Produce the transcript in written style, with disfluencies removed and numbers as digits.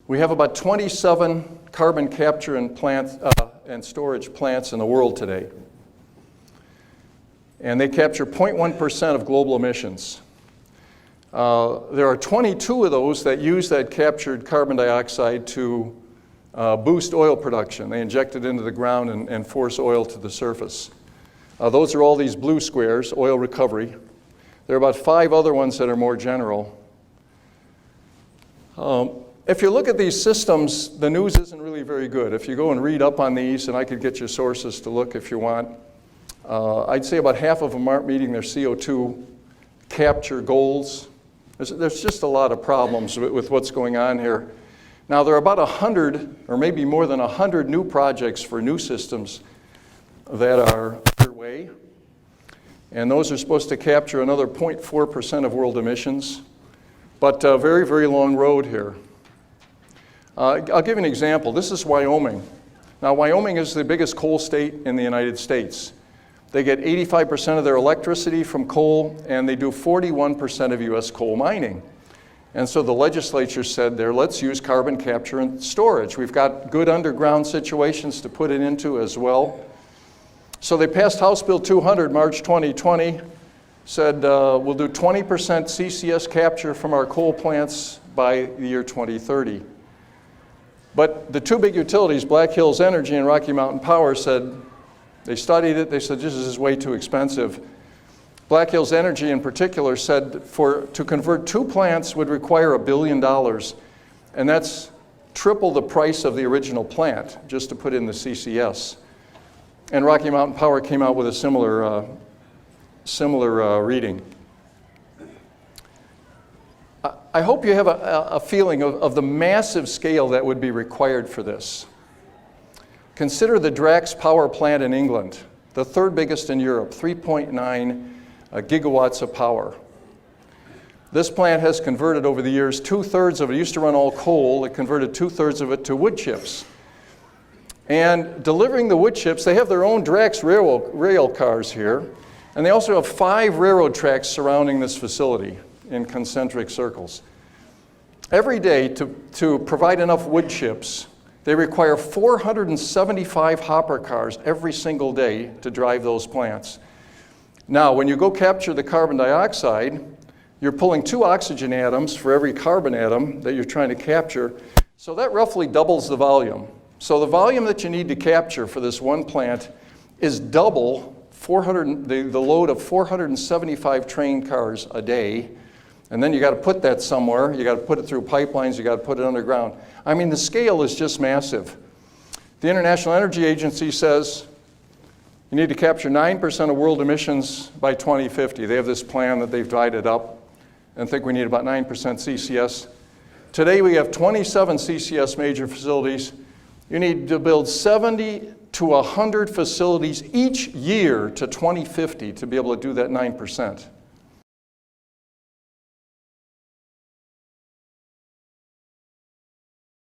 We have about 27 carbon capture and storage plants in the world today. And they capture 0.1% of global emissions. There are 22 of those that use that captured carbon dioxide to boost oil production. They inject it into the ground and force oil to the surface. Those are all these blue squares, oil recovery. There are about 5 other ones that are more general. If you look at these systems, the news isn't really very good. If you go and read up on these, and I could get your sources to look if you want, I'd say about half of them aren't meeting their CO2 capture goals. There's just a lot of problems with what's going on here. Now, there are about 100, or maybe more than 100 new projects for new systems that are underway. And those are supposed to capture another 0.4% of world emissions. But a very, very long road here. I'll give you an example. This is Wyoming. Now, Wyoming is the biggest coal state in the United States. They get 85% of their electricity from coal, and they do 41% of U.S. coal mining. And so the legislature said there, let's use carbon capture and storage. We've got good underground situations to put it into as well. So they passed House Bill 200, March 2020, said we'll do 20% CCS capture from our coal plants by the year 2030. But the 2 big utilities, Black Hills Energy and Rocky Mountain Power, said, they studied it, they said this is way too expensive. Black Hills Energy in particular said to convert 2 plants would require $1 billion, and that's triple the price of the original plant just to put in the CCS. And Rocky Mountain Power came out with a similar reading. I hope you have a feeling of the massive scale that would be required for this. Consider the Drax power plant in England, the 3rd biggest in Europe, 3.9 gigawatts of power. This plant has converted over the years 2/3 of it. It used to run all coal. It converted 2/3 of it to wood chips. And delivering the wood chips, they have their own Drax rail cars here. And they also have 5 railroad tracks surrounding this facility in concentric circles. Every day, to provide enough wood chips, they require 475 hopper cars every single day to drive those plants. Now, when you go capture the carbon dioxide, you're pulling 2 oxygen atoms for every carbon atom that you're trying to capture. So that roughly doubles the volume. So the volume that you need to capture for this one plant is double the load of 475 train cars a day. And then you got to put that somewhere. You got to put it through pipelines. You got to put it underground. I mean, the scale is just massive. The International Energy Agency says you need to capture 9% of world emissions by 2050. They have this plan that they've divided up and think we need about 9% CCS. Today we have 27 CCS major facilities. You need to build 70 to 100 facilities each year to 2050 to be able to do that 9%.